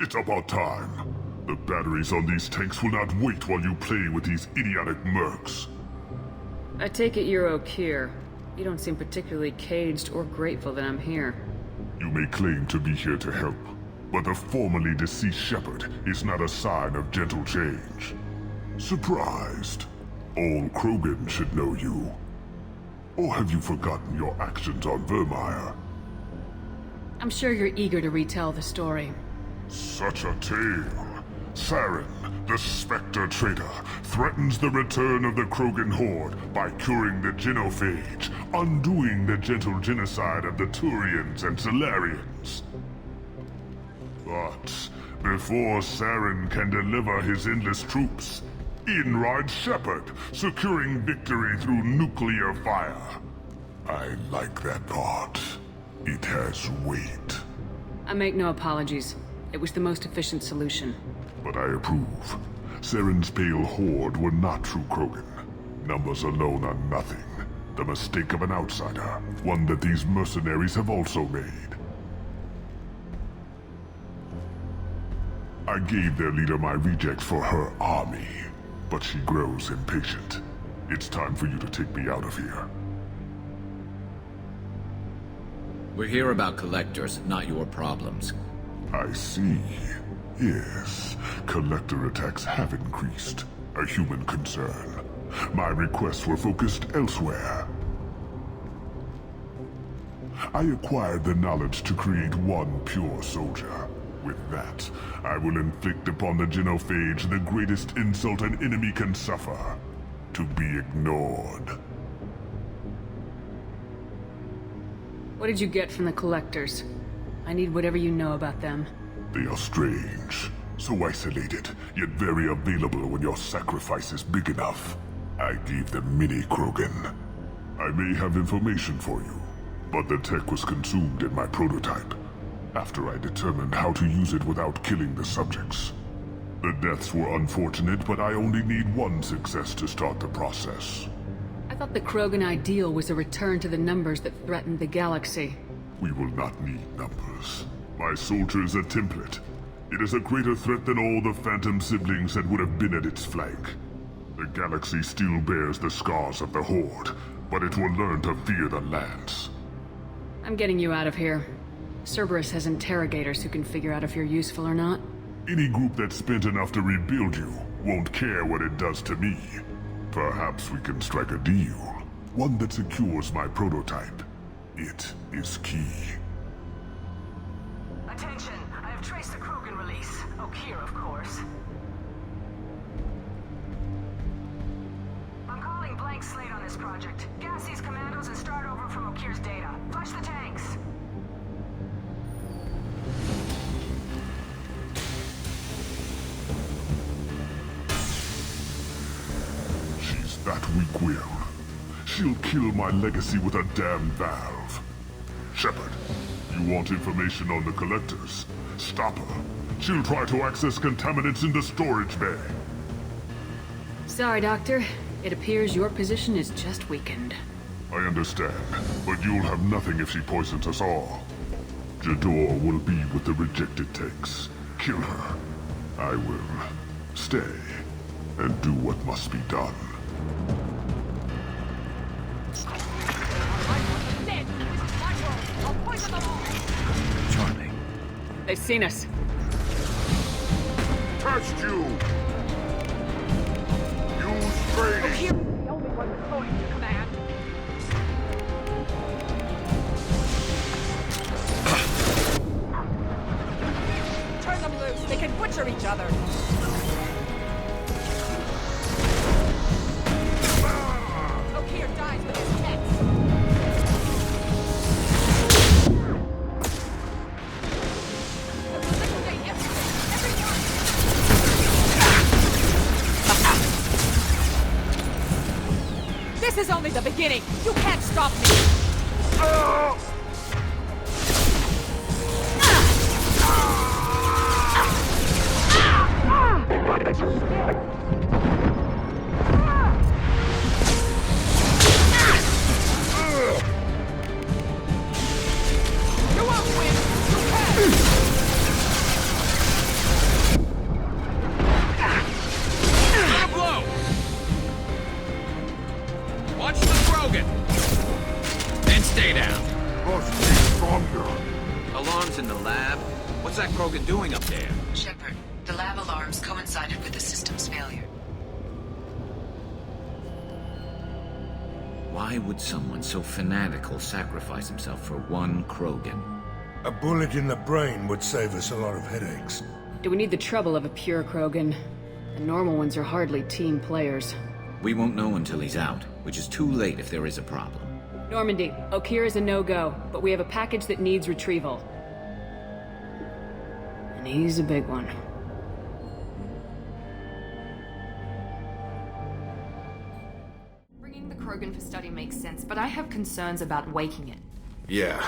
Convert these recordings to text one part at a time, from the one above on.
It's about time. The batteries on these tanks will not wait while you play with these idiotic mercs. I take it you're Okeer. You don't seem particularly caged or grateful that I'm here. You may claim to be here to help, but the formerly deceased shepherd is not a sign of gentle change. Surprised? All Krogan should know you. Or have you forgotten your actions on Vermeer? I'm sure you're eager to retell the story. Such a tale. Saren, the Spectre traitor, threatens the return of the Krogan horde by curing the genophage, undoing the gentle genocide of the Turians and Solarians. But before Saren can deliver his endless troops, in rides Shepard, securing victory through nuclear fire. I like that part. It has weight. I make no apologies. It was the most efficient solution. But I approve. Saren's pale horde were not true Krogan. Numbers alone are nothing. The mistake of an outsider. One that these mercenaries have also made. I gave their leader my rejects for her army. But she grows impatient. It's time for you to take me out of here. We're here about collectors, not your problems. I see. Yes, collector attacks have increased. A human concern. My requests were focused elsewhere. I acquired the knowledge to create one pure soldier. With that, I will inflict upon the genophage the greatest insult an enemy can suffer. To be ignored. What did you get from the collectors? I need whatever you know about them. They are strange. So isolated, yet very available when your sacrifice is big enough. I gave them mini Krogan. I may have information for you, but the tech was consumed in my prototype. After I determined how to use it without killing the subjects. The deaths were unfortunate, but I only need one success to start the process. I thought the Krogan ideal was a return to the numbers that threatened the galaxy. We will not need numbers. My soldier is a template. It is a greater threat than all the Phantom siblings that would have been at its flank. The galaxy still bears the scars of the Horde, but it will learn to fear the Lance. I'm getting you out of here. Cerberus has interrogators who can figure out if you're useful or not. Any group that spent enough to rebuild you won't care what it does to me. Perhaps we can strike a deal. One that secures my prototype. It is key. Attention! I have traced the Krogan release. Okeer, of course. I'm calling blank slate on this project. Gas these commandos and start over from Okeer's data. Flush the tanks! She's that weak-willed. She'll kill my legacy with a damn valve. Shepard, you want information on the collectors? Stop her. She'll try to access contaminants in the storage bay. Sorry, Doctor. It appears your position is just weakened. I understand, but you'll have nothing if she poisons us all. Jador will be with the rejected tanks. Kill her. I will stay and do what must be done. Charlie. They've seen us. Touched you! Use Brady! The only one with voting to command. Turn them loose. They can butcher each other. Okeer dies with his pets. Liquidate everyone! This is only the beginning. You can't stop me. You won't win. You can. What's that Krogan doing up there? Shepard, the lab alarms coincided with the system's failure. Why would someone so fanatical sacrifice himself for one Krogan? A bullet in the brain would save us a lot of headaches. Do we need the trouble of a pure Krogan? The normal ones are hardly team players. We won't know until he's out, which is too late if there is a problem. Normandy, Okeer is a no-go, but we have a package that needs retrieval. And he's a big one. Bringing the Krogan for study makes sense, but I have concerns about waking it. Yeah,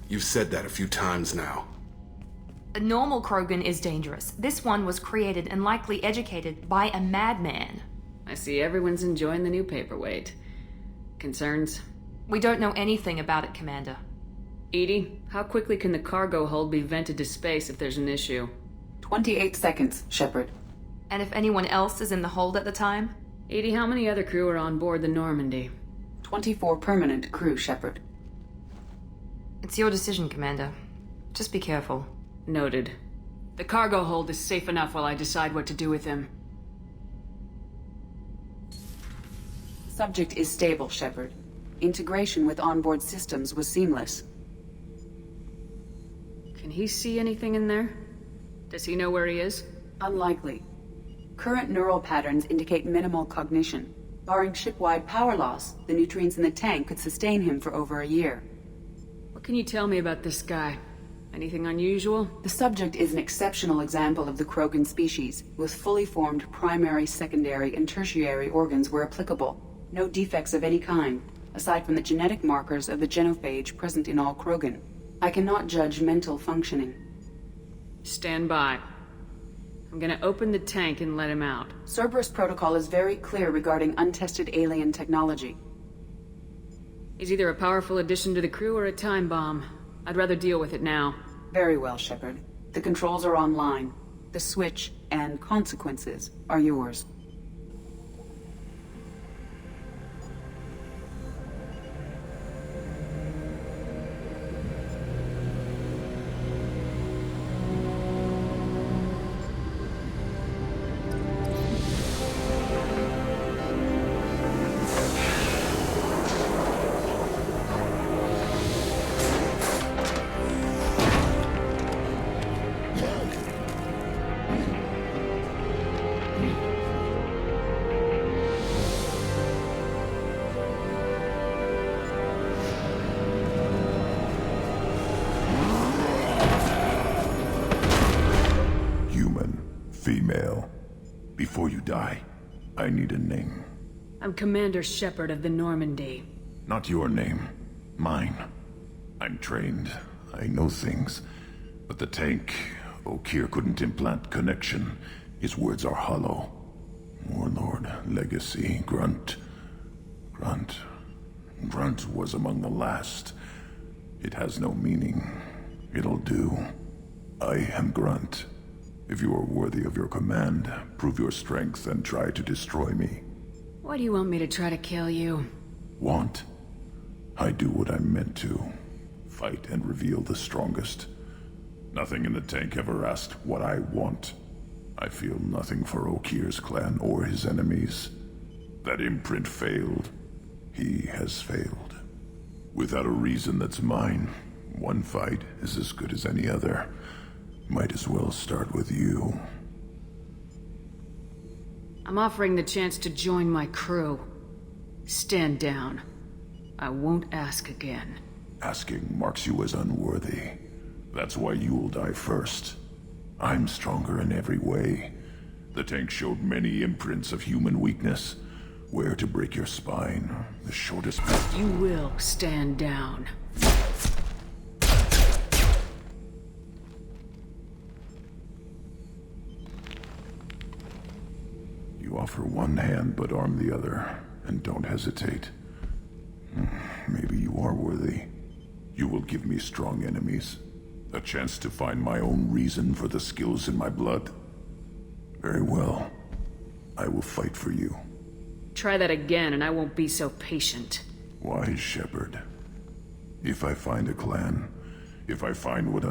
you've said that a few times now. A normal Krogan is dangerous. This one was created and likely educated by a madman. I see everyone's enjoying the new paperweight. Concerns? We don't know anything about it, Commander. Edie, how quickly can the cargo hold be vented to space if there's an issue? 28 seconds, Shepard. And if anyone else is in the hold at the time? Edie, how many other crew are on board the Normandy? 24 permanent crew, Shepard. It's your decision, Commander. Just be careful. Noted. The cargo hold is safe enough while I decide what to do with him. Subject is stable, Shepard. Integration with onboard systems was seamless. Can he see anything in there? Does he know where he is? Unlikely. Current neural patterns indicate minimal cognition. Barring ship-wide power loss, the nutrients in the tank could sustain him for over a year. What can you tell me about this guy? Anything unusual? The subject is an exceptional example of the Krogan species, with fully formed primary, secondary, and tertiary organs where applicable. No defects of any kind, aside from the genetic markers of the genophage present in all Krogan. I cannot judge mental functioning. Stand by. I'm gonna open the tank and let him out. Cerberus protocol is very clear regarding untested alien technology. He's either a powerful addition to the crew or a time bomb. I'd rather deal with it now. Very well, Shepard. The controls are online. The switch and consequences are yours. Female. Before you die, I need a name. I'm Commander Shepard of the Normandy. Not your name. Mine. I'm trained. I know things. But the tank, Okeer couldn't implant connection. His words are hollow. Warlord, legacy, Grunt. Grunt was among the last. It has no meaning. It'll do. I am Grunt. If you are worthy of your command, prove your strength and try to destroy me. Why do you want me to try to kill you? Want? I do what I'm meant to. Fight and reveal the strongest. Nothing in the tank ever asked what I want. I feel nothing for Okeer's clan or his enemies. That imprint failed. He has failed. Without a reason that's mine, one fight is as good as any other. Might as well start with you. I'm offering the chance to join my crew. Stand down. I won't ask again. Asking marks you as unworthy. That's why you'll die first. I'm stronger in every way. The tank showed many imprints of human weakness. Where to break your spine, the shortest path. You will stand down. You offer one hand but arm the other, and don't hesitate. Maybe you are worthy. You will give me strong enemies. A chance to find my own reason for the skills in my blood. Very well. I will fight for you. Try that again and I won't be so patient. Wise Shepard. If I find a clan, if I find what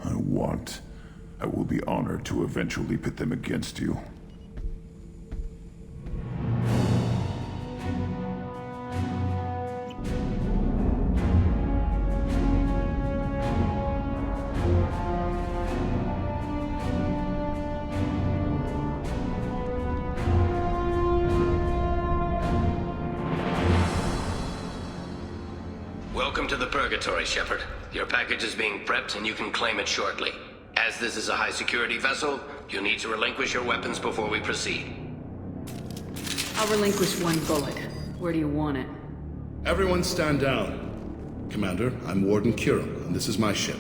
I will be honored to eventually pit them against you. Welcome to the Purgatory, Shepard. Your package is being prepped and you can claim it shortly. As this is a high-security vessel, you'll need to relinquish your weapons before we proceed. I'll relinquish one bullet. Where do you want it? Everyone stand down. Commander, I'm Warden Kirill, and this is my ship.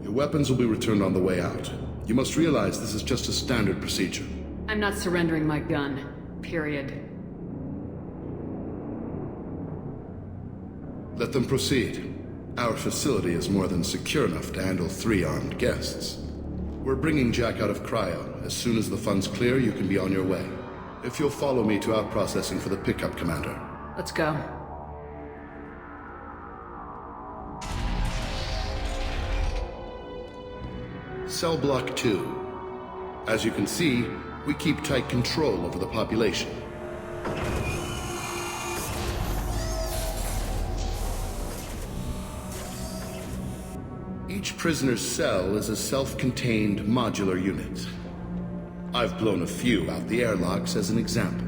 Your weapons will be returned on the way out. You must realize this is just a standard procedure. I'm not surrendering my gun. Period. Let them proceed. Our facility is more than secure enough to handle 3 armed guests. We're bringing Jack out of cryo. As soon as the funds clear, you can be on your way. If you'll follow me to out processing for the pickup, Commander. Let's go. Cell Block 2. As you can see, we keep tight control over the population. Each prisoner's cell is a self-contained modular unit. I've blown a few out the airlocks as an example.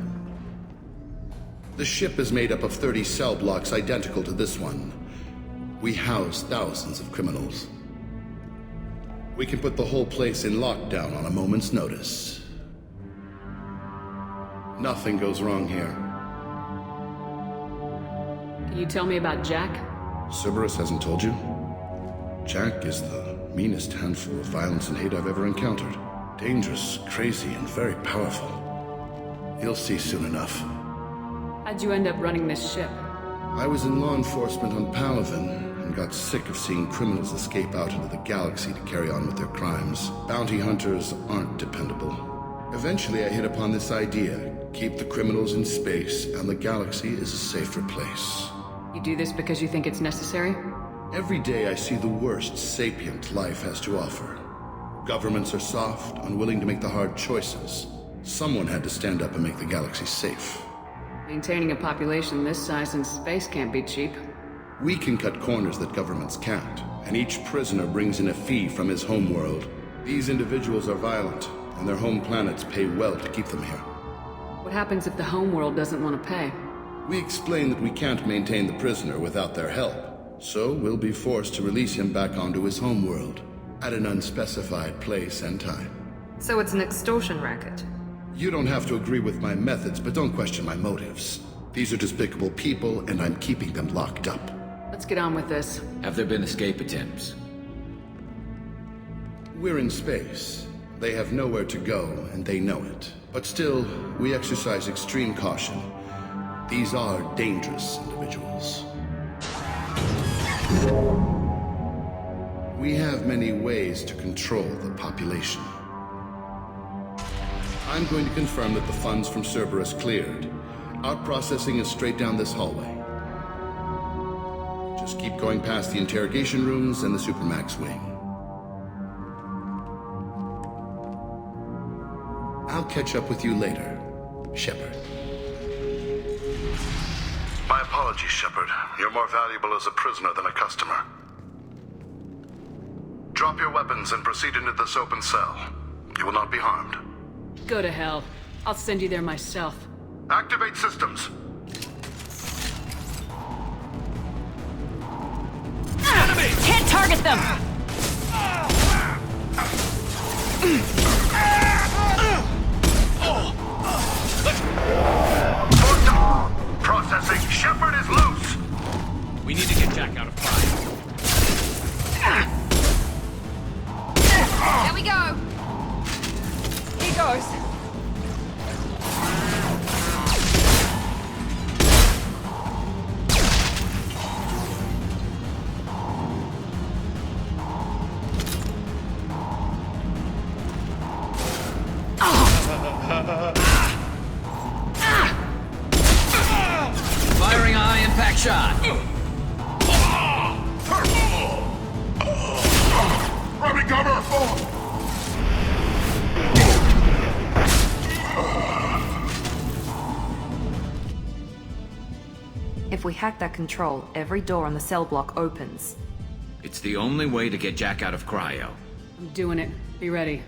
The ship is made up of 30 cell blocks identical to this one. We house thousands of criminals. We can put the whole place in lockdown on a moment's notice. Nothing goes wrong here. Can you tell me about Jack? Cerberus hasn't told you? Jack is the meanest handful of violence and hate I've ever encountered. Dangerous, crazy, and very powerful. You'll see soon enough. How'd you end up running this ship? I was in law enforcement on Palaven and got sick of seeing criminals escape out into the galaxy to carry on with their crimes. Bounty hunters aren't dependable. Eventually I hit upon this idea. Keep the criminals in space and the galaxy is a safer place. You do this because you think it's necessary? Every day I see the worst sapient life has to offer. Governments are soft, unwilling to make the hard choices. Someone had to stand up and make the galaxy safe. Maintaining a population this size in space can't be cheap. We can cut corners that governments can't, and each prisoner brings in a fee from his home world. These individuals are violent, and their home planets pay well to keep them here. What happens if the home world doesn't want to pay? We explain that we can't maintain the prisoner without their help. So we'll be forced to release him back onto his homeworld, at an unspecified place and time. So it's an extortion racket. You don't have to agree with my methods, but don't question my motives. These are despicable people, and I'm keeping them locked up. Let's get on with this. Have there been escape attempts? We're in space. They have nowhere to go, and they know it. But still, we exercise extreme caution. These are dangerous individuals. We have many ways to control the population. I'm going to confirm that the funds from Cerberus cleared. Our processing is straight down this hallway. Just keep going past the interrogation rooms and the Supermax wing. I'll catch up with you later, Shepard. My apologies, Shepard. You're more valuable as a prisoner than a customer. Drop your weapons and proceed into this open cell. You will not be harmed. Go to hell. I'll send you there myself. Activate systems. Enemy! Can't target them! Processing. Shepard is loose. We need to get Jack out of fire. There we go. Here goes. Firing a high-impact shot. Grabbing cover! If we hack that control, every door on the cell block opens. It's the only way to get Jack out of cryo. I'm doing it. Be ready.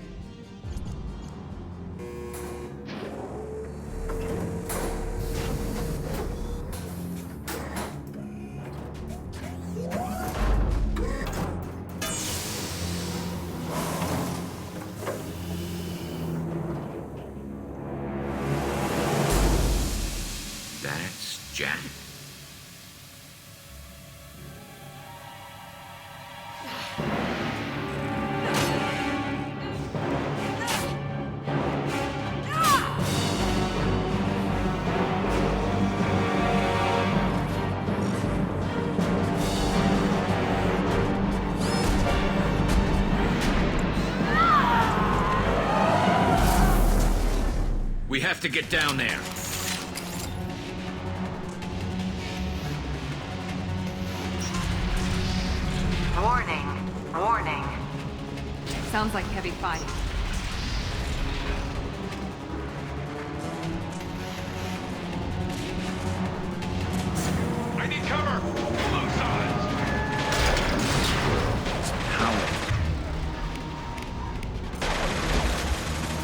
That's Jack. We have to get down there. Warning. Warning. Sounds like heavy fighting. I need cover! Both sides!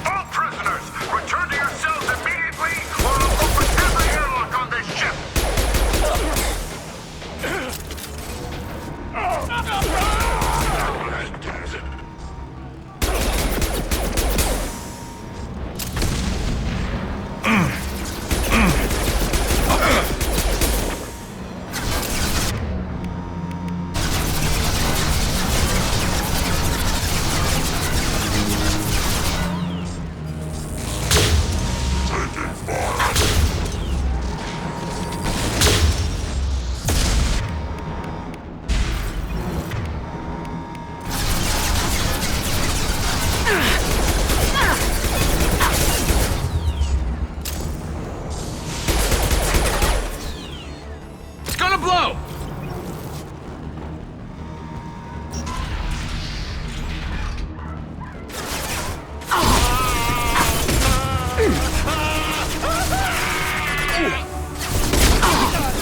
All prisoners, return to your cells immediately, or I'll open every airlock on this ship! It's gonna blow!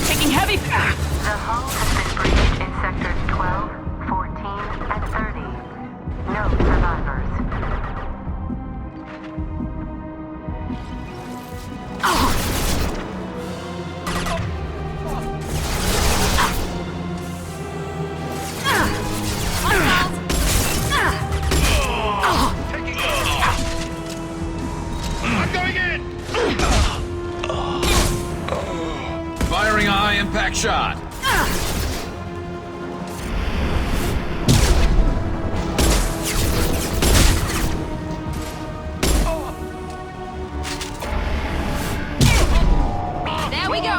Taking heavy. The hull has been breached in sectors 12, 14, and 30. No survivors. I'm going in! Firing a high-impact shot. There we go!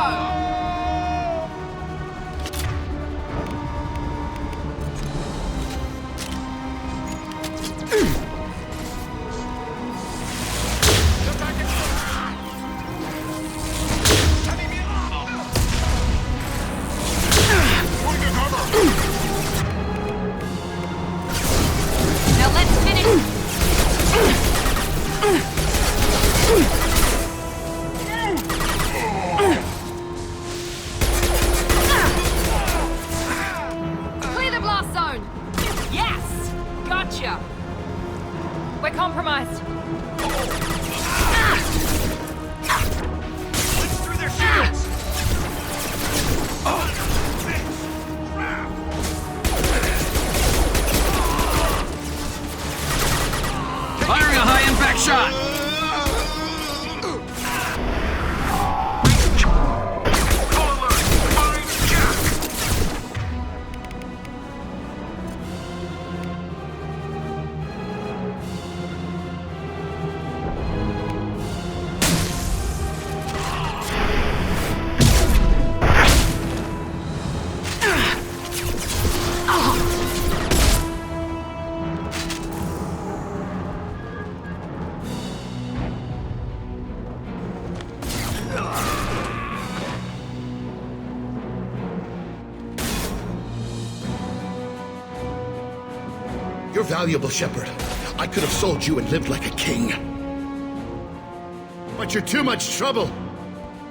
Now let's finish! You're valuable, Shepard. I could have sold you and lived like a king. But you're too much trouble.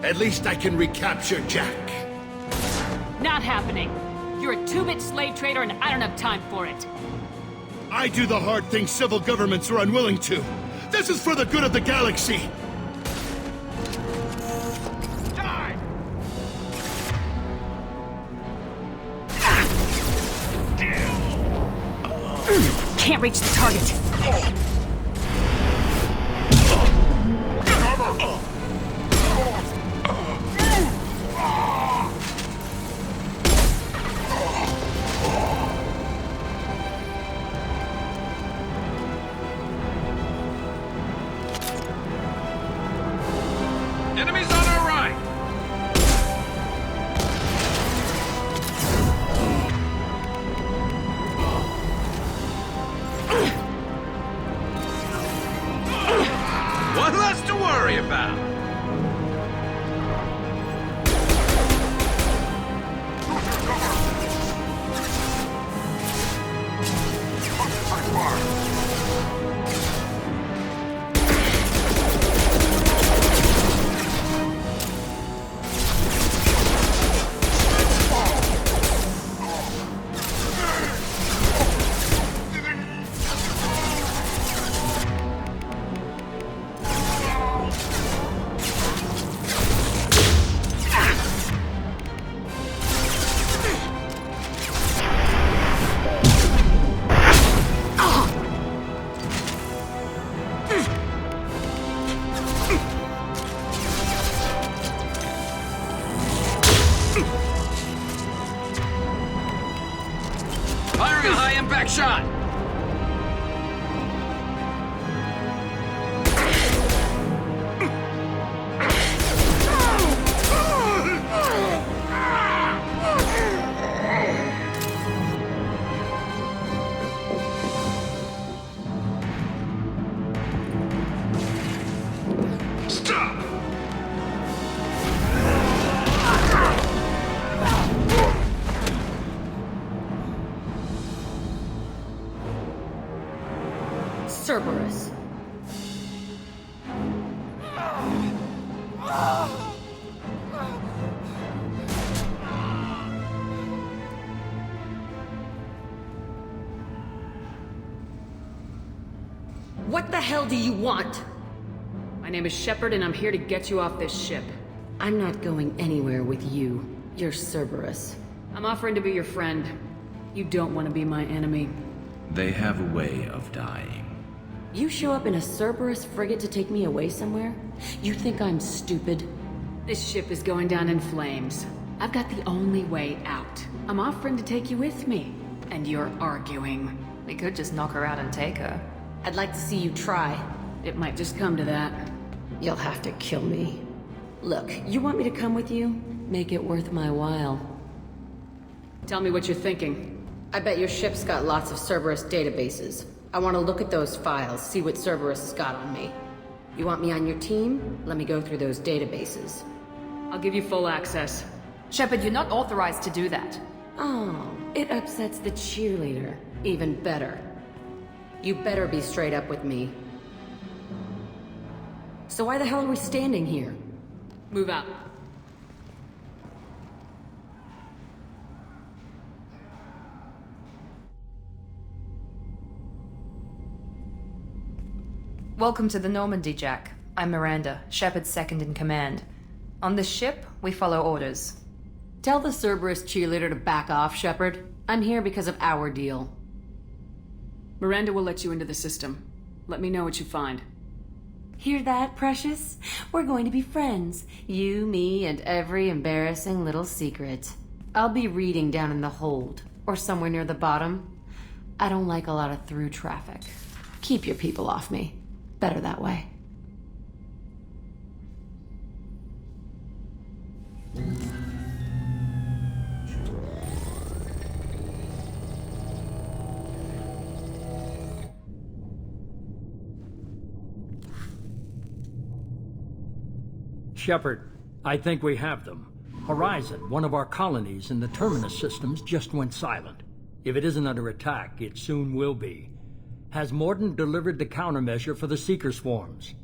At least I can recapture Jack. Not happening. You're a two-bit slave trader and I don't have time for it. I do the hard things civil governments are unwilling to. This is for the good of the galaxy. Die! Can't reach the target. Enemies on our right! One less to worry about! Firing a high-impact shot! Stop! Cerberus. What the hell do you want? My name is Shepard and I'm here to get you off this ship. I'm not going anywhere with you. You're Cerberus. I'm offering to be your friend. You don't want to be my enemy. They have a way of dying. You show up in a Cerberus frigate to take me away somewhere? You think I'm stupid? This ship is going down in flames. I've got the only way out. I'm offering to take you with me. And you're arguing. We could just knock her out and take her. I'd like to see you try. It might just come to that. You'll have to kill me. Look, you want me to come with you? Make it worth my while. Tell me what you're thinking. I bet your ship's got lots of Cerberus databases. I want to look at those files, see what Cerberus has got on me. You want me on your team? Let me go through those databases. I'll give you full access. Shepard, you're not authorized to do that. Oh, it upsets the cheerleader. Even better. You better be straight up with me. So why the hell are we standing here? Move out. Welcome to the Normandy, Jack. I'm Miranda, Shepard's second in command. On this ship, we follow orders. Tell the Cerberus cheerleader to back off, Shepard. I'm here because of our deal. Miranda will let you into the system. Let me know what you find. Hear that, Precious? We're going to be friends. You, me, and every embarrassing little secret. I'll be reading down in the hold, or somewhere near the bottom. I don't like a lot of through traffic. Keep your people off me. Better that way. Shepard, I think we have them. Horizon, one of our colonies in the Terminus systems, just went silent. If it isn't under attack, it soon will be. Has Morden delivered the countermeasure for the Seeker swarms?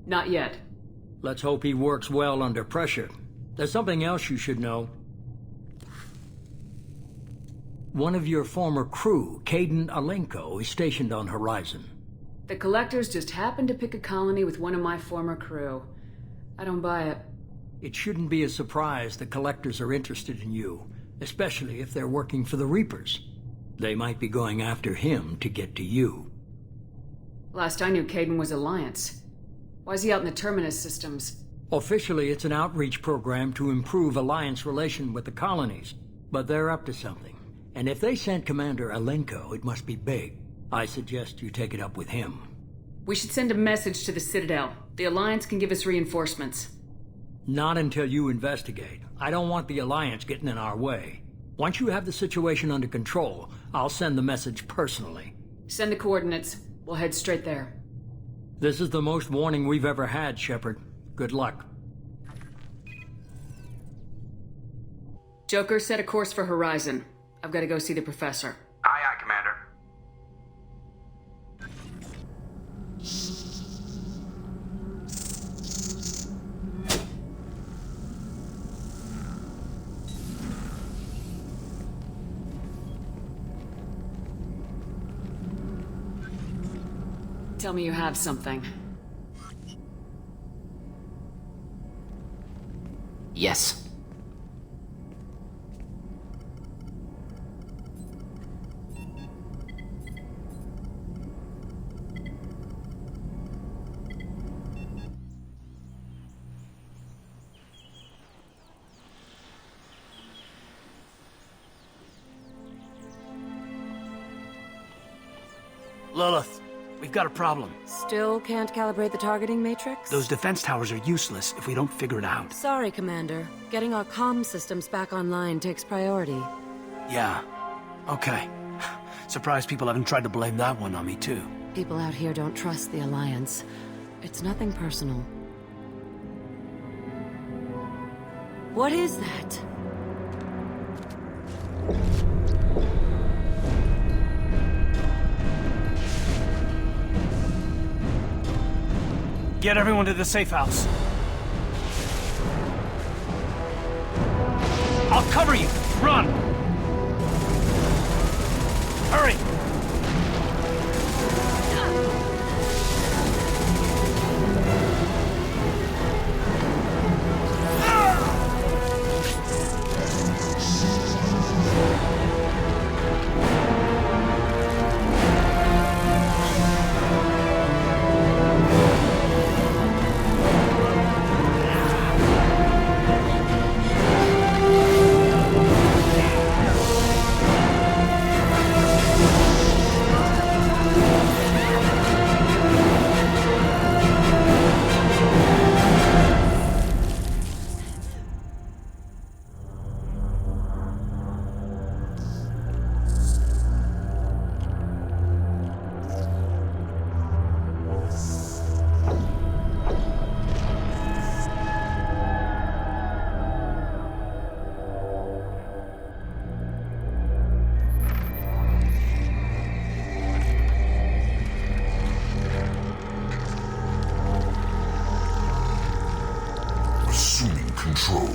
Not yet. Let's hope he works well under pressure. There's something else you should know. One of your former crew, Caden Alenko, is stationed on Horizon. The Collectors just happened to pick a colony with one of my former crew. I don't buy it. It shouldn't be a surprise the Collectors are interested in you, especially if they're working for the Reapers. They might be going after him to get to you. Last I knew, Caden was Alliance. Why is he out in the Terminus systems? Officially, it's an outreach program to improve Alliance relation with the colonies, but they're up to something. And if they sent Commander Alenko, it must be big. I suggest you take it up with him. We should send a message to the Citadel. The Alliance can give us reinforcements. Not until you investigate. I don't want the Alliance getting in our way. Once you have the situation under control, I'll send the message personally. Send the coordinates. We'll head straight there. This is the most warning we've ever had, Shepard. Good luck. Joker, set a course for Horizon. I've got to go see the Professor. Aye, aye, Commander. Tell me you have something. Yes. Lilith, we've got a problem. Still can't calibrate the targeting matrix? Those defense towers are useless if we don't figure it out. Sorry, Commander. Getting our comm systems back online takes priority. Yeah. Okay. Surprised people haven't tried to blame that one on me, too. People out here don't trust the Alliance. It's nothing personal. What is that? Get everyone to the safe house. I'll cover you. Run! Hurry! Assuming control.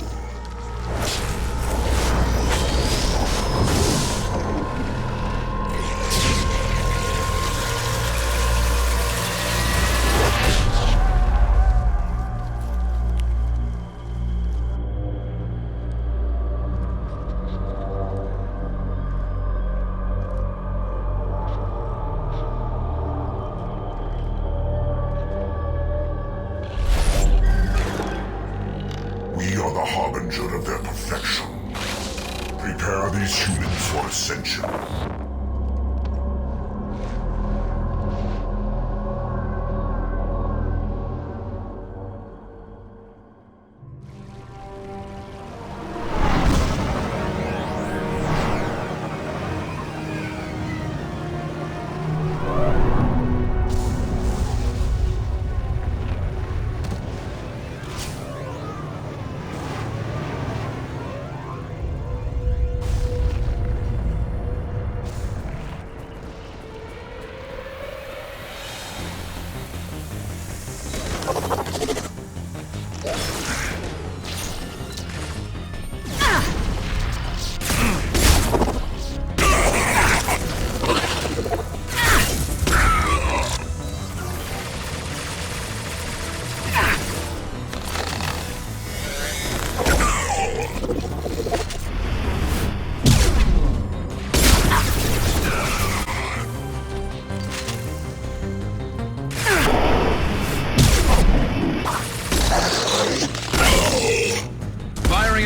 We are the harbinger of their perfection. Prepare these humans for ascension.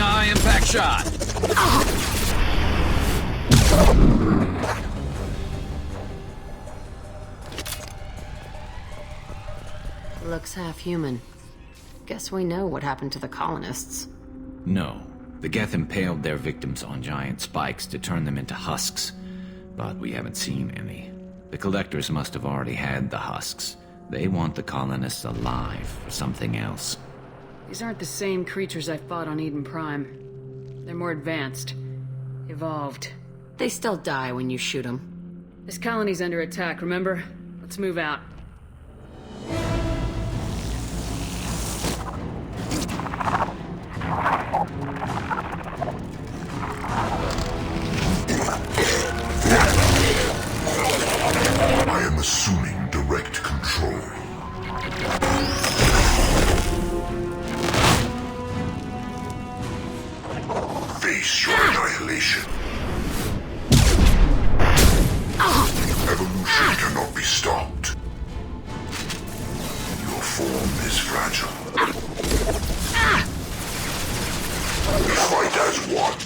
high impact shot. Looks half human. Guess we know what happened to the colonists. No. The Geth impaled their victims on giant spikes to turn them into husks. But we haven't seen any. The Collectors must have already had the husks. They want the colonists alive for something else. These aren't the same creatures I fought on Eden Prime. They're more advanced. Evolved. They still die when you shoot them. This colony's under attack, remember? Let's move out. I am assuming direct control. Face your annihilation. Evolution cannot be stopped. Your form is fragile. We fight as one.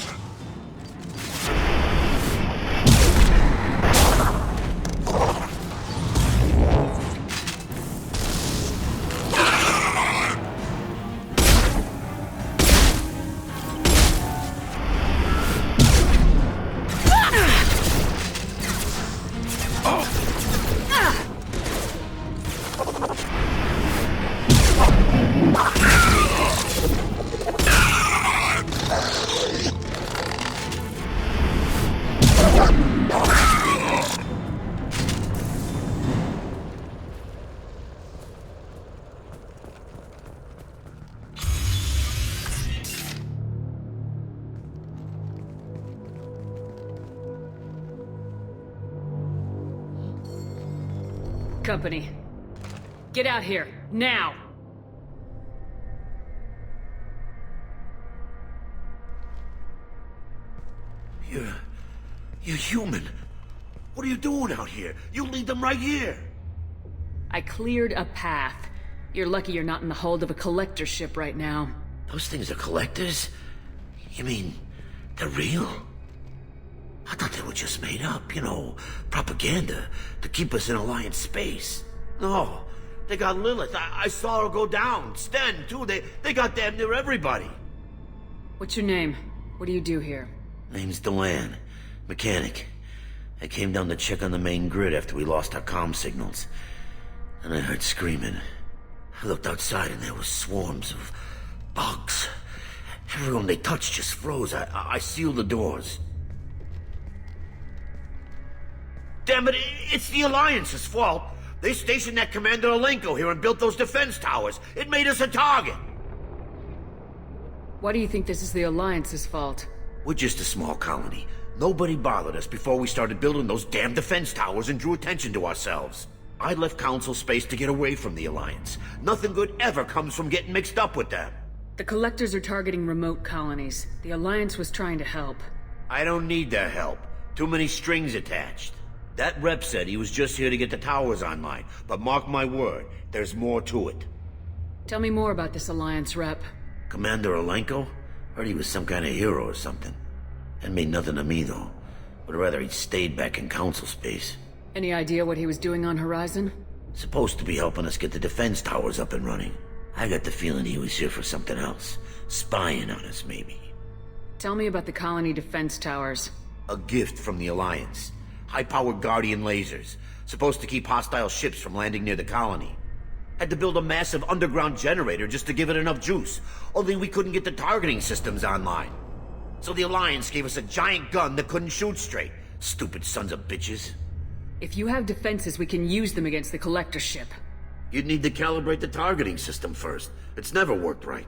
Company. Get out here, now! You're human. What are you doing out here? You lead them right here. I cleared a path. You're lucky you're not in the hold of a collector ship right now. Those things are collectors? You mean, they're real? I thought they were just made up, you know, propaganda to keep us in Alliance space. No, they got Lilith. I saw her go down. Sten, too. They got damn near everybody. What's your name? What do you do here? Name's Delan. Mechanic. I came down to check on the main grid after we lost our comm signals. And I heard screaming. I looked outside and there was swarms of bugs. Everyone they touched just froze. I sealed the doors. Damn it, it's the Alliance's fault. They stationed that Commander Alenko here and built those defense towers. It made us a target. Why do you think this is the Alliance's fault? We're just a small colony. Nobody bothered us before we started building those damn defense towers and drew attention to ourselves. I left Council space to get away from the Alliance. Nothing good ever comes from getting mixed up with them. The Collectors are targeting remote colonies. The Alliance was trying to help. I don't need their help. Too many strings attached. That rep said he was just here to get the towers online, but mark my word, there's more to it. Tell me more about this Alliance rep. Commander Alenko? Heard he was some kind of hero or something. That mean nothing to me, though. Would rather he'd stayed back in Council space. Any idea what he was doing on Horizon? Supposed to be helping us get the defense towers up and running. I got the feeling he was here for something else. Spying on us, maybe. Tell me about the colony defense towers. A gift from the Alliance. High-powered Guardian lasers. Supposed to keep hostile ships from landing near the colony. Had to build a massive underground generator just to give it enough juice. Only we couldn't get the targeting systems online. So the Alliance gave us a giant gun that couldn't shoot straight. Stupid sons of bitches. If you have defenses, we can use them against the Collector ship. You'd need to calibrate the targeting system first. It's never worked right.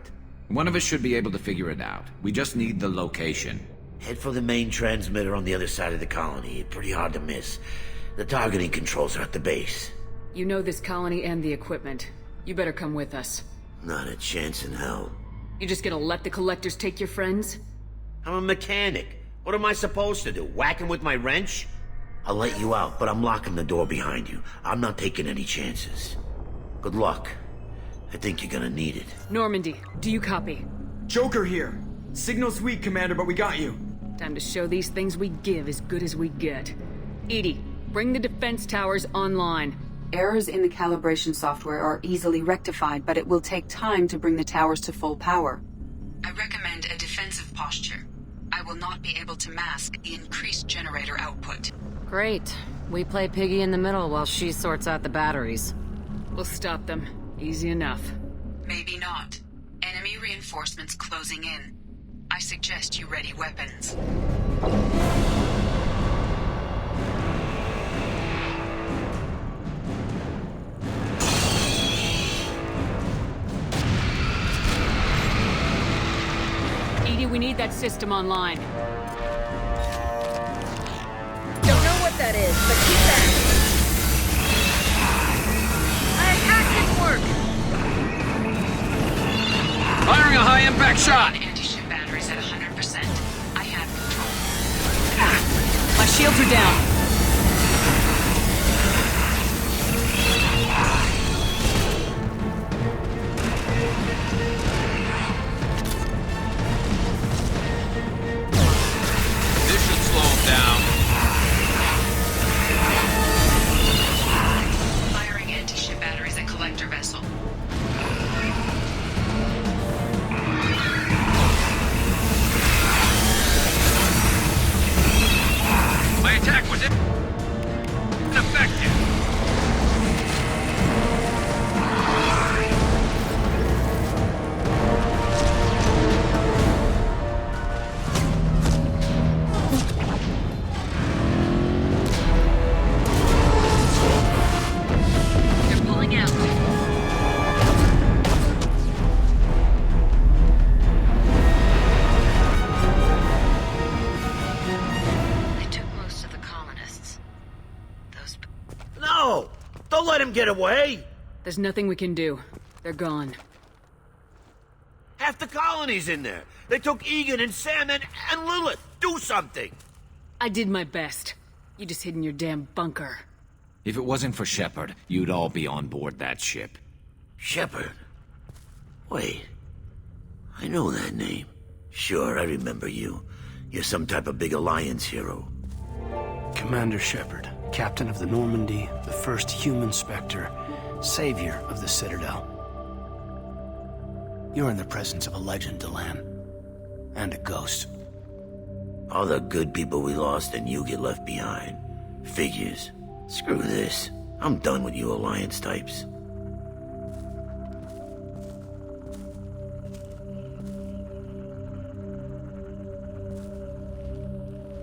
One of us should be able to figure it out. We just need the location. Head for the main transmitter on the other side of the colony. Pretty hard to miss. The targeting controls are at the base. You know this colony and the equipment. You better come with us. Not a chance in hell. You just gonna let the Collectors take your friends? I'm a mechanic. What am I supposed to do? Whack him with my wrench? I'll let you out, but I'm locking the door behind you. I'm not taking any chances. Good luck. I think you're gonna need it. Normandy, do you copy? Joker here. Signal's weak, Commander, but we got you. Time to show these things we give as good as we get. Edie, bring the defense towers online. Errors in the calibration software are easily rectified, but it will take time to bring the towers to full power. I recommend a defensive posture. I will not be able to mask the increased generator output. Great. We play piggy in the middle while she sorts out the batteries. We'll stop them. Easy enough. Maybe not. Enemy reinforcements closing in. I suggest you ready weapons. Edie, we need that system online. Don't know what that is, but keep that. My attack didn't work. Firing a high-impact shot! Anti-ship batteries at 100%. I have control. My shields are down. This should slow him down. Firing anti-ship batteries at collector vessel. My attack was ineffective. They're pulling out. They took most of the colonists. Those... No! Don't let him get away! There's nothing we can do. They're gone. Half the colony's in there. They took Egan and Sam and Lilith. Do something! I did my best. You just hid in your damn bunker. If it wasn't for Shepard, you'd all be on board that ship. Shepard? Wait. I know that name. Sure, I remember you. You're some type of big Alliance hero. Commander Shepard, captain of the Normandy, the first human Spectre, savior of the Citadel. You're in the presence of a legend, Delan. And a ghost. All the good people we lost and you get left behind. Figures. Screw this. I'm done with you Alliance types.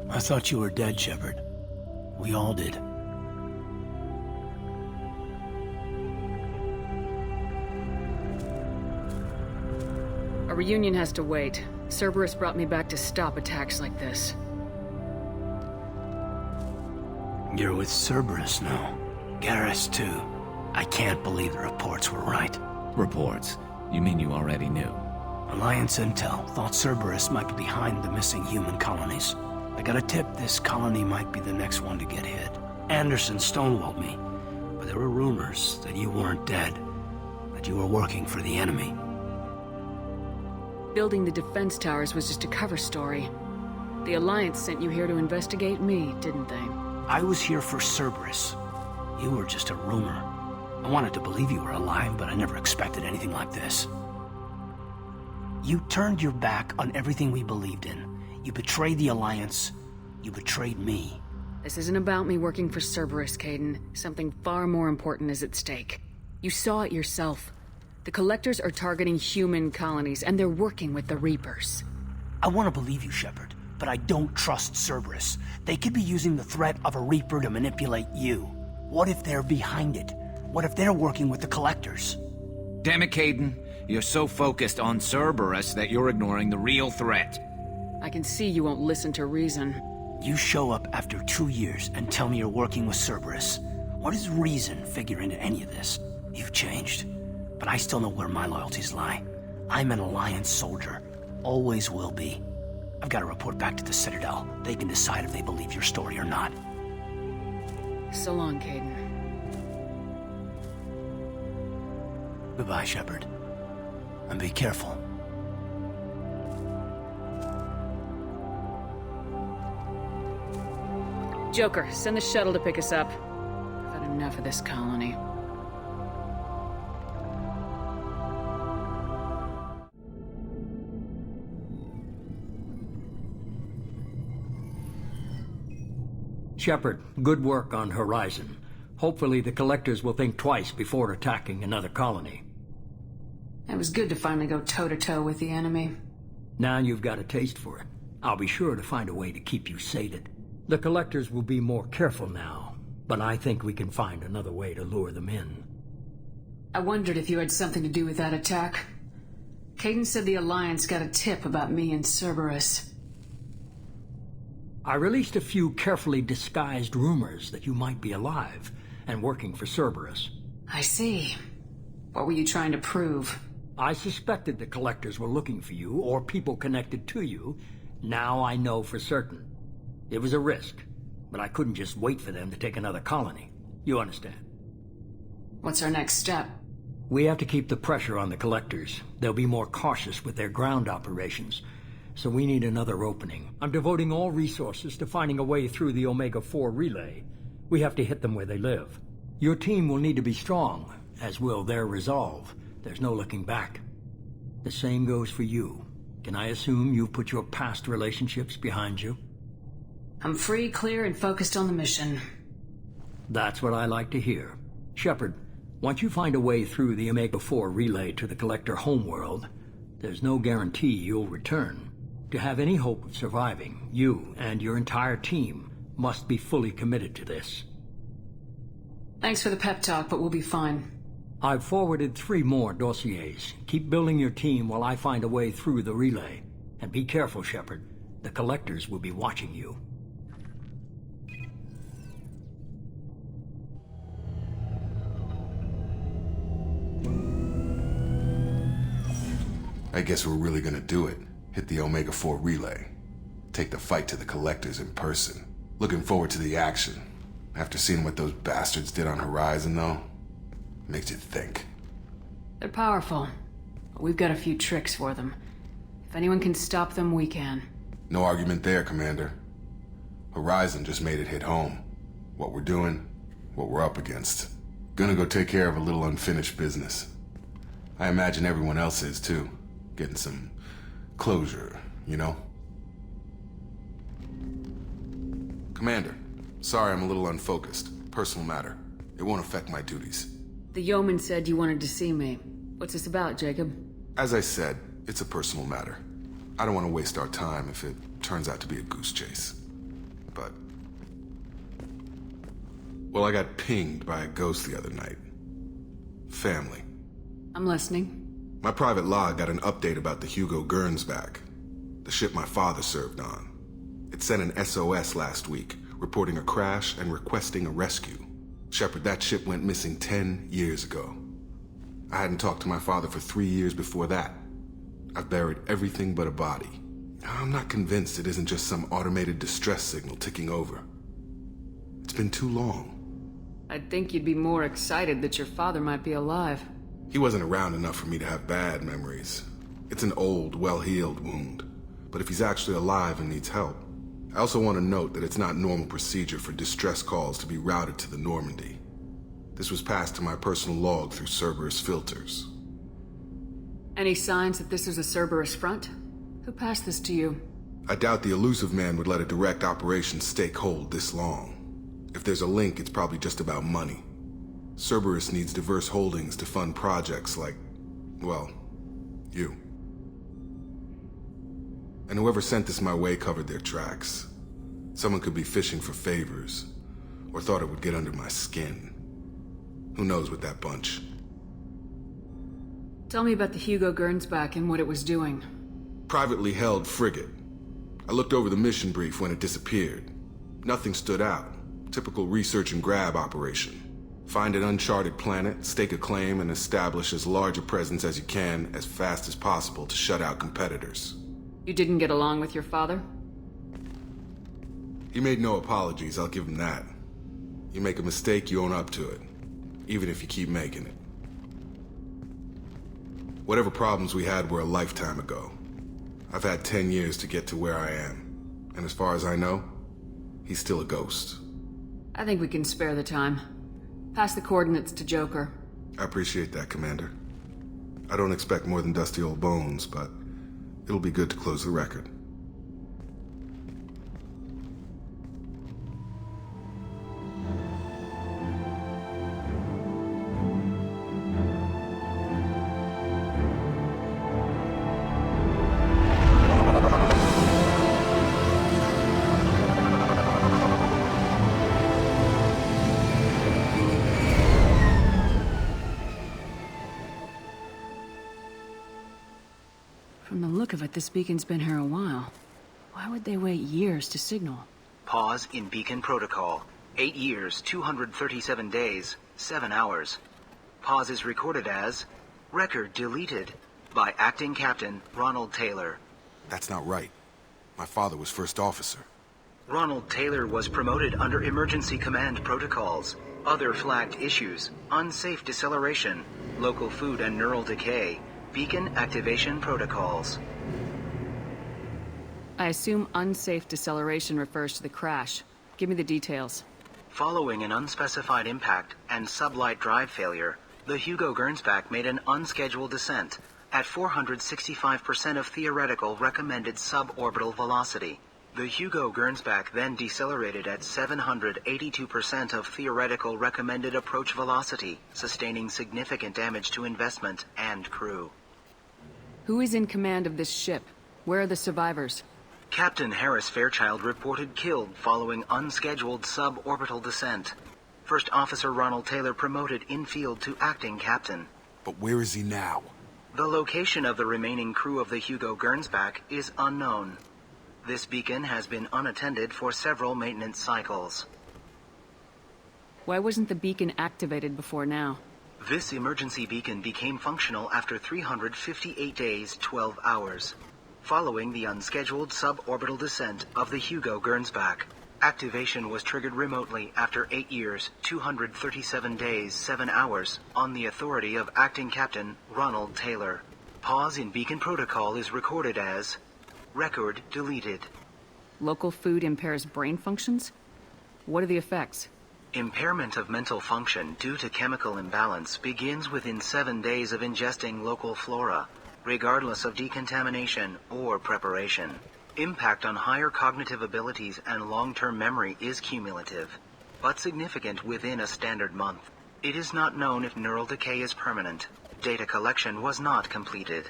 I thought you were dead, Shepard. We all did. A reunion has to wait. Cerberus brought me back to stop attacks like this. You're with Cerberus now. Garrus, too. I can't believe the reports were right. Reports? You mean you already knew? Alliance intel thought Cerberus might be behind the missing human colonies. I got a tip this colony might be the next one to get hit. Anderson stonewalled me, but there were rumors that you weren't dead, that you were working for the enemy. Building the defense towers was just a cover story. The Alliance sent you here to investigate me, didn't they? I was here for Cerberus. You were just a rumor. I wanted to believe you were alive, but I never expected anything like this. You turned your back on everything we believed in. You betrayed the Alliance. You betrayed me. This isn't about me working for Cerberus, Caden. Something far more important is at stake. You saw it yourself. The Collectors are targeting human colonies, and they're working with the Reapers. I want to believe you, Shepard, but I don't trust Cerberus. They could be using the threat of a Reaper to manipulate you. What if they're behind it? What if they're working with the Collectors? Damn it, Caden. You're so focused on Cerberus that you're ignoring the real threat. I can see you won't listen to reason. You show up after 2 years and tell me you're working with Cerberus. What does reason figure into any of this? You've changed, but I still know where my loyalties lie. I'm an Alliance soldier. Always will be. I've got to report back to the Citadel. They can decide if they believe your story or not. So long, Caden. Goodbye, Shepard. And be careful. Joker, send the shuttle to pick us up. I've had enough of this colony. Shepard, good work on Horizon. Hopefully the Collectors will think twice before attacking another colony. It was good to finally go toe-to-toe with the enemy. Now you've got a taste for it. I'll be sure to find a way to keep you sated. The Collectors will be more careful now, but I think we can find another way to lure them in. I wondered if you had something to do with that attack. Caden said the Alliance got a tip about me and Cerberus. I released a few carefully disguised rumors that you might be alive and working for Cerberus. I see. What were you trying to prove? I suspected the Collectors were looking for you, or people connected to you. Now I know for certain. It was a risk, but I couldn't just wait for them to take another colony. You understand? What's our next step? We have to keep the pressure on the Collectors. They'll be more cautious with their ground operations. So we need another opening. I'm devoting all resources to finding a way through the Omega-4 relay. We have to hit them where they live. Your team will need to be strong, as will their resolve. There's no looking back. The same goes for you. Can I assume you've put your past relationships behind you? I'm free, clear, and focused on the mission. That's what I like to hear. Shepard, once you find a way through the Omega-4 relay to the Collector homeworld, there's no guarantee you'll return. To have any hope of surviving, you and your entire team must be fully committed to this. Thanks for the pep talk, but we'll be fine. I've forwarded 3 more dossiers. Keep building your team while I find a way through the relay. And be careful, Shepard. The Collectors will be watching you. I guess we're really gonna do it. Hit the Omega-4 relay. Take the fight to the Collectors in person. Looking forward to the action. After seeing what those bastards did on Horizon, though, makes you think. They're powerful, but we've got a few tricks for them. If anyone can stop them, we can. No argument there, Commander. Horizon just made it hit home. What we're doing, what we're up against. Gonna go take care of a little unfinished business. I imagine everyone else is, too. Getting some closure, you know? Commander, sorry I'm a little unfocused. Personal matter. It won't affect my duties. The yeoman said you wanted to see me. What's this about, Jacob? As I said, it's a personal matter. I don't want to waste our time if it turns out to be a goose chase. But... well, I got pinged by a ghost the other night. Family. I'm listening. My private log got an update about the Hugo Gernsback, the ship my father served on. It sent an SOS last week, reporting a crash and requesting a rescue. Shepard, that ship went missing 10 years ago. I hadn't talked to my father for 3 years before that. I've buried everything but a body. I'm not convinced it isn't just some automated distress signal ticking over. It's been too long. I'd think you'd be more excited that your father might be alive. He wasn't around enough for me to have bad memories. It's an old, well-healed wound. But if he's actually alive and needs help, I also want to note that it's not normal procedure for distress calls to be routed to the Normandy. This was passed to my personal log through Cerberus filters. Any signs that this is a Cerberus front? Who passed this to you? I doubt the elusive man would let a direct operation stake hold this long. If there's a link, it's probably just about money. Cerberus needs diverse holdings to fund projects like, well, you. And whoever sent this my way covered their tracks. Someone could be fishing for favors, or thought it would get under my skin. Who knows with that bunch? Tell me about the Hugo Gernsback and what it was doing. Privately held frigate. I looked over the mission brief when it disappeared. Nothing stood out. Typical research and grab operation. Find an uncharted planet, stake a claim, and establish as large a presence as you can as fast as possible to shut out competitors. You didn't get along with your father? He made no apologies, I'll give him that. You make a mistake, you own up to it. Even if you keep making it. Whatever problems we had were a lifetime ago. I've had 10 years to get to where I am. And as far as I know, He's still a ghost. I think we can spare the time. Pass the coordinates to Joker. I appreciate that, Commander. I don't expect more than dusty old bones, but it'll be good to close the record. From the look of it, this beacon's been here a while. Why would they wait years to signal? Pause in beacon protocol. 8 years, 237 days, 7 hours. Pause is recorded as record deleted by Acting Captain Ronald Taylor. That's not right. My father was first officer. Ronald Taylor was promoted under emergency command protocols. Other flagged issues: unsafe deceleration, local food and neural decay, beacon activation protocols. I assume unsafe deceleration refers to the crash. Give me the details. Following an unspecified impact and sublight drive failure, the Hugo Gernsback made an unscheduled descent at 465% of theoretical recommended suborbital velocity. The Hugo Gernsback then decelerated at 782% of theoretical recommended approach velocity, sustaining significant damage to investment and crew. Who is in command of this ship? Where are the survivors? Captain Harris Fairchild reported killed following unscheduled suborbital descent. First Officer Ronald Taylor promoted in-field to acting captain. But where is he now? The location of the remaining crew of the Hugo Gernsback is unknown. This beacon has been unattended for several maintenance cycles. Why wasn't the beacon activated before now? This emergency beacon became functional after 358 days, 12 hours. Following the unscheduled suborbital descent of the Hugo Gernsback, activation was triggered remotely after 8 years, 237 days, 7 hours, on the authority of Acting Captain Ronald Taylor. Pause in beacon protocol is recorded as record deleted. Local food impairs brain functions? What are the effects? Impairment of mental function due to chemical imbalance begins within 7 days of ingesting local flora, regardless of decontamination or preparation. Impact on higher cognitive abilities and long-term memory is cumulative, but significant within a standard month. It is not known if neural decay is permanent. Data collection was not completed.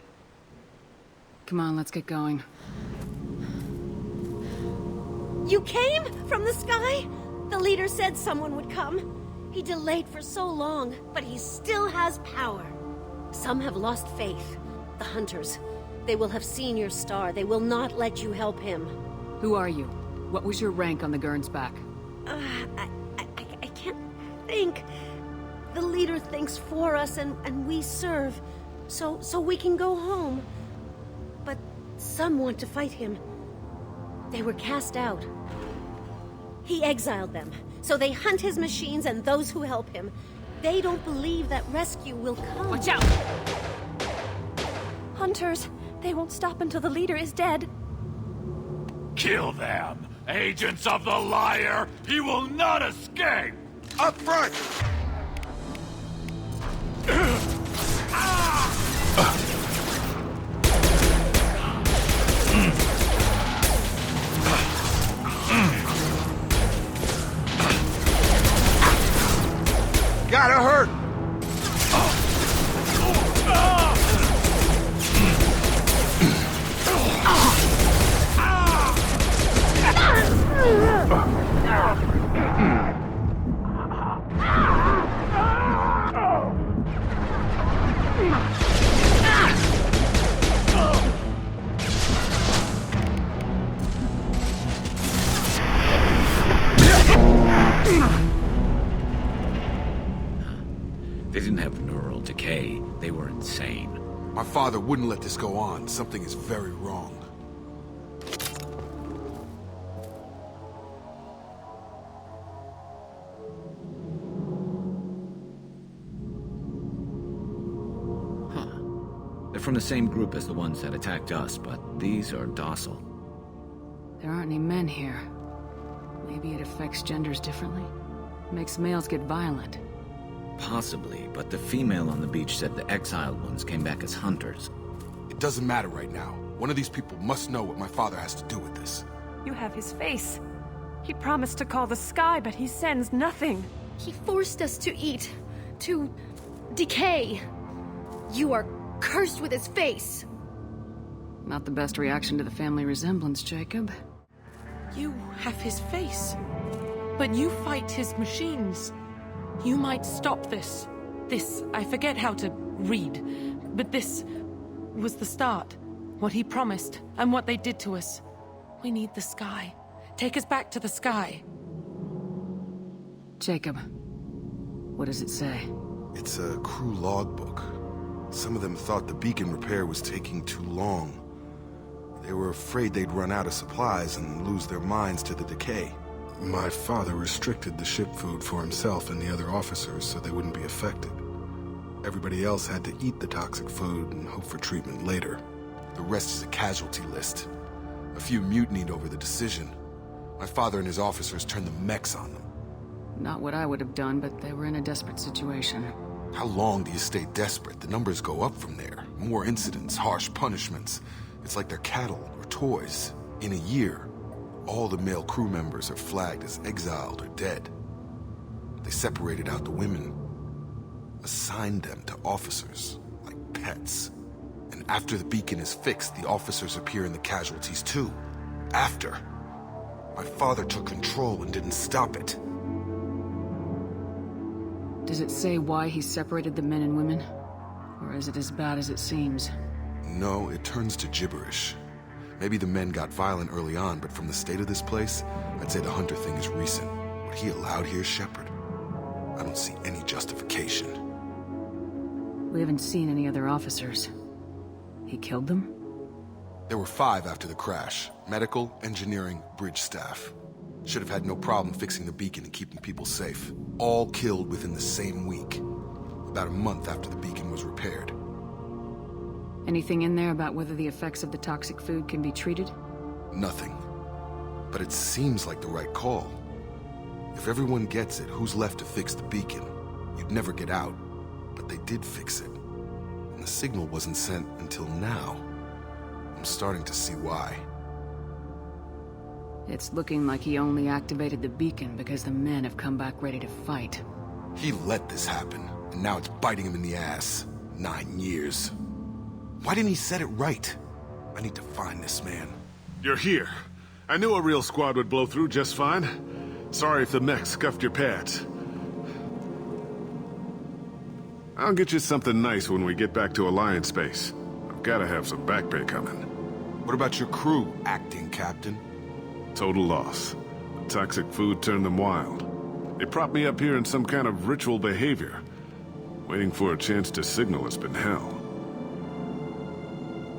Come on, let's get going. You came from the sky? The leader said someone would come. He delayed for so long, but he still has power. Some have lost faith. The hunters. They will have seen your star. They will not let you help him. Who are you? What was your rank on the Gernsback? I can't think. The leader thinks for us and we serve. So we can go home. But some want to fight him. They were cast out. He exiled them, so they hunt his machines and those who help him. They don't believe that rescue will come. Watch out! Hunters, they won't stop until the leader is dead. Kill them! Agents of the liar! He will not escape! Up front! Gotta hurt! They didn't have neural decay. They were insane. My father wouldn't let this go on. Something is very wrong. They're from the same group as the ones that attacked us, but these are docile. There aren't any men here. Maybe it affects genders differently? Makes males get violent. Possibly, but the female on the beach said the exiled ones came back as hunters. It doesn't matter right now. One of these people must know what my father has to do with this. You have his face. He promised to call the sky, but he sends nothing. He forced us to eat, to decay. You are cursed with his face. Not the best reaction to the family resemblance, Jacob. You have his face, but you fight his machines. You might stop this. This, I forget how to read, but this was the start. What he promised, and what they did to us. We need the sky. Take us back to the sky. Jacob, what does it say? It's a crew logbook. Some of them thought the beacon repair was taking too long. They were afraid they'd run out of supplies and lose their minds to the decay. My father restricted the ship food for himself and the other officers so they wouldn't be affected. Everybody else had to eat the toxic food and hope for treatment later. The rest is a casualty list. A few mutinied over the decision. My father and his officers turned the mechs on them. Not what I would have done, but they were in a desperate situation. How long do you stay desperate? The numbers go up from there. More incidents, harsh punishments. It's like they're cattle or toys. In a year, all the male crew members are flagged as exiled or dead. They separated out the women, assigned them to officers, like pets. And after the beacon is fixed, the officers appear in the casualties too. After. My father took control and didn't stop it. Does it say why he separated the men and women? Or is it as bad as it seems? No, it turns to gibberish. Maybe the men got violent early on, but from the state of this place, I'd say the Hunter thing is recent. What he allowed here, Shepard, I don't see any justification. We haven't seen any other officers. He killed them? There were 5 after the crash. Medical, engineering, bridge staff. Should have had no problem fixing the beacon and keeping people safe. All killed within the same week. About a month after the beacon was repaired. Anything in there about whether the effects of the toxic food can be treated? Nothing. But it seems like the right call. If everyone gets it, who's left to fix the beacon? You'd never get out. But they did fix it. And the signal wasn't sent until now. I'm starting to see why. It's looking like he only activated the beacon because the men have come back ready to fight. He let this happen, and now it's biting him in the ass. 9 years. Why didn't he set it right? I need to find this man. You're here. I knew a real squad would blow through just fine. Sorry if the mech scuffed your pads. I'll get you something nice when we get back to Alliance space. I've gotta have some back pay coming. What about your crew, acting captain? Total loss. The toxic food turned them wild. They propped me up here in some kind of ritual behavior. Waiting for a chance to signal has been hell.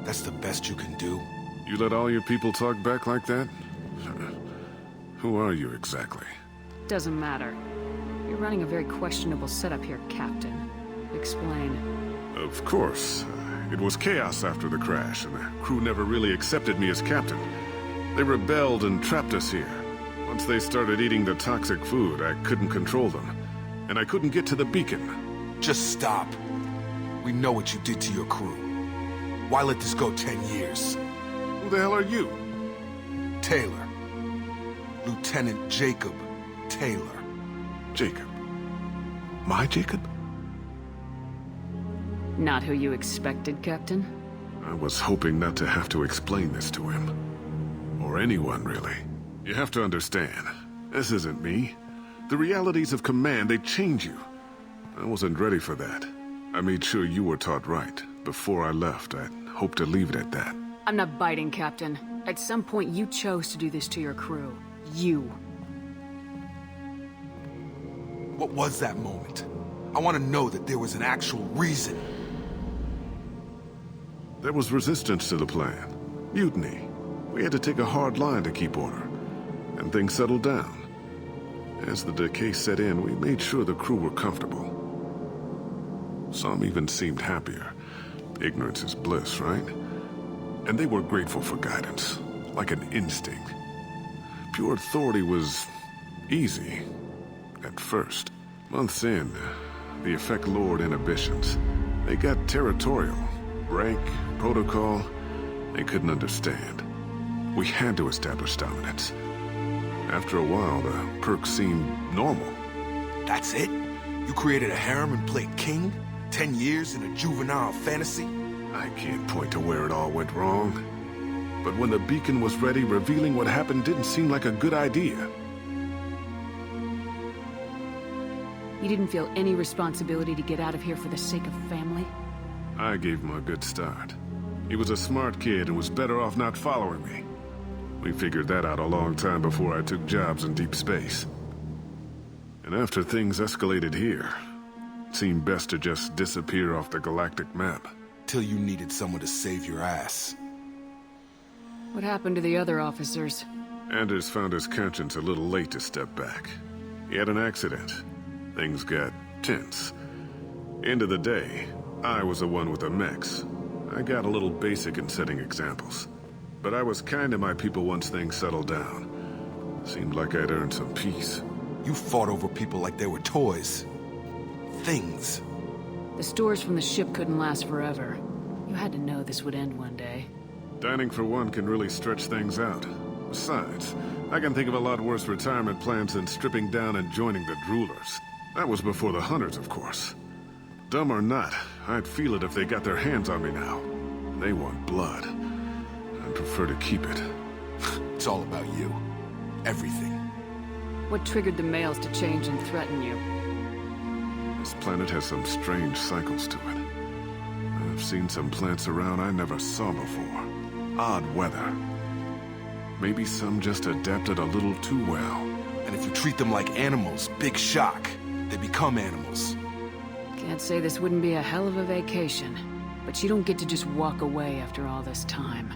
That's the best you can do? You let all your people talk back like that? Who are you exactly? Doesn't matter. You're running a very questionable setup here, Captain. Explain. Of course. It was chaos after the crash, and the crew never really accepted me as captain. They rebelled and trapped us here. Once they started eating the toxic food, I couldn't control them. And I couldn't get to the beacon. Just stop. We know what you did to your crew. Why let this go 10 years? Who the hell are you? Taylor. Lieutenant Jacob Taylor. Jacob? My Jacob? Not who you expected, Captain? I was hoping not to have to explain this to him. Or anyone, really. You have to understand, this isn't me. The realities of command, they change you. I wasn't ready for that. I made sure you were taught right. Before I left, I hoped to leave it at that. I'm not biting, Captain. At some point, you chose to do this to your crew. You. What was that moment? I want to know that there was an actual reason. There was resistance to the plan. Mutiny. We had to take a hard line to keep order. And things settled down. As the decay set in, we made sure the crew were comfortable. Some even seemed happier. Ignorance is bliss, right? And they were grateful for guidance, like an instinct. Pure authority was easy. At first. Months in, the Effect Lord inhibitions. They got territorial. Rank, protocol, they couldn't understand. We had to establish dominance. After a while, the perks seemed normal. That's it? You created a harem and played king? 10 years in a juvenile fantasy? I can't point to where it all went wrong. But when the beacon was ready, revealing what happened didn't seem like a good idea. You didn't feel any responsibility to get out of here for the sake of family? I gave him a good start. He was a smart kid and was better off not following me. We figured that out a long time before I took jobs in deep space. And after things escalated here, it seemed best to just disappear off the galactic map. Till you needed someone to save your ass. What happened to the other officers? Anders found his conscience a little late to step back. He had an accident. Things got tense. End of the day, I was the one with the mechs. I got a little basic in setting examples. But I was kind to my people once things settled down. Seemed like I'd earned some peace. You fought over people like they were toys. Things. The stores from the ship couldn't last forever. You had to know this would end one day. Dining for one can really stretch things out. Besides, I can think of a lot worse retirement plans than stripping down and joining the Droolers. That was before the Hunters, of course. Dumb or not, I'd feel it if they got their hands on me now. They want blood. I'd prefer to keep it. It's all about you. Everything. What triggered the males to change and threaten you? This planet has some strange cycles to it. I've seen some plants around I never saw before. Odd weather. Maybe some just adapted a little too well. And if you treat them like animals, big shock. They become animals. Can't say this wouldn't be a hell of a vacation. But you don't get to just walk away after all this time.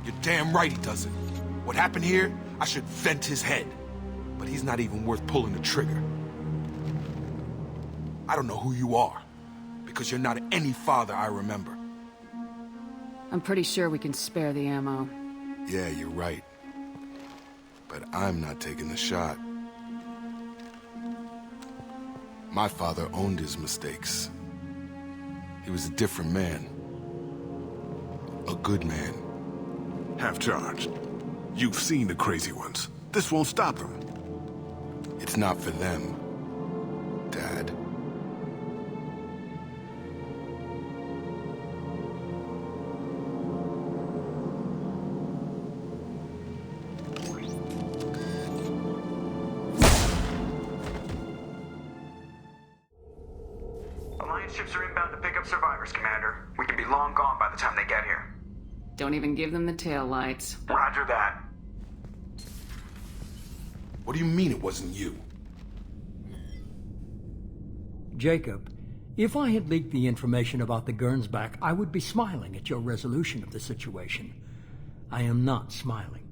You're damn right he doesn't. What happened here, I should vent his head. But he's not even worth pulling the trigger. I don't know who you are. Because you're not any father I remember. I'm pretty sure we can spare the ammo. Yeah, you're right. But I'm not taking the shot. My father owned his mistakes. He was a different man. A good man. Half charged. You've seen the crazy ones. This won't stop them. It's not for them, Dad. Alliance ships are inbound to pick up survivors, Commander. We can be long gone by the time they get here. Don't even give them the tail lights. Roger that. What do you mean it wasn't you? Jacob, if I had leaked the information about the Gernsback, I would be smiling at your resolution of the situation. I am not smiling.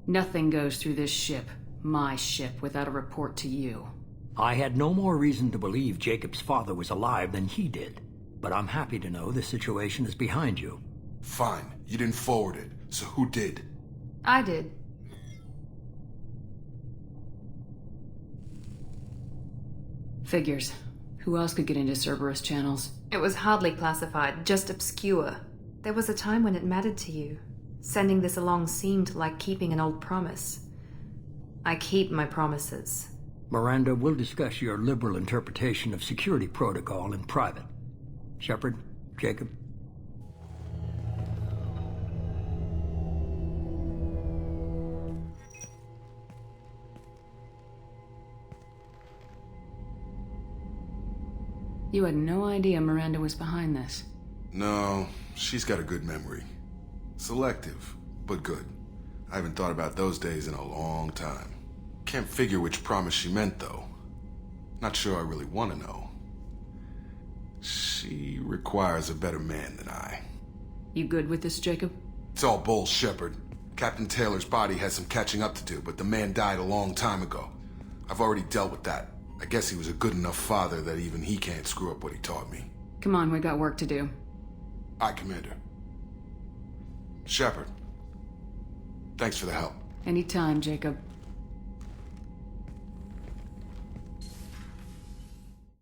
Nothing goes through this ship, my ship, without a report to you. I had no more reason to believe Jacob's father was alive than he did. But I'm happy to know the situation is behind you. Fine. You didn't forward it. So who did? I did. Figures. Who else could get into Cerberus channels? It was hardly classified, just obscure. There was a time when it mattered to you. Sending this along seemed like keeping an old promise. I keep my promises. Miranda, we'll discuss your liberal interpretation of security protocol in private. Shepard, Jacob. You had no idea Miranda was behind this. No, she's got a good memory. Selective, but good. I haven't thought about those days in a long time. Can't figure which promise she meant, though. Not sure I really want to know. She requires a better man than I. You good with this, Jacob? It's all bull, Shepard. Captain Taylor's body has some catching up to do, but the man died a long time ago. I've already dealt with that. I guess he was a good enough father that even he can't screw up what he taught me. Come on, we got work to do. Aye, Commander. Shepard. Thanks for the help. Anytime, Jacob.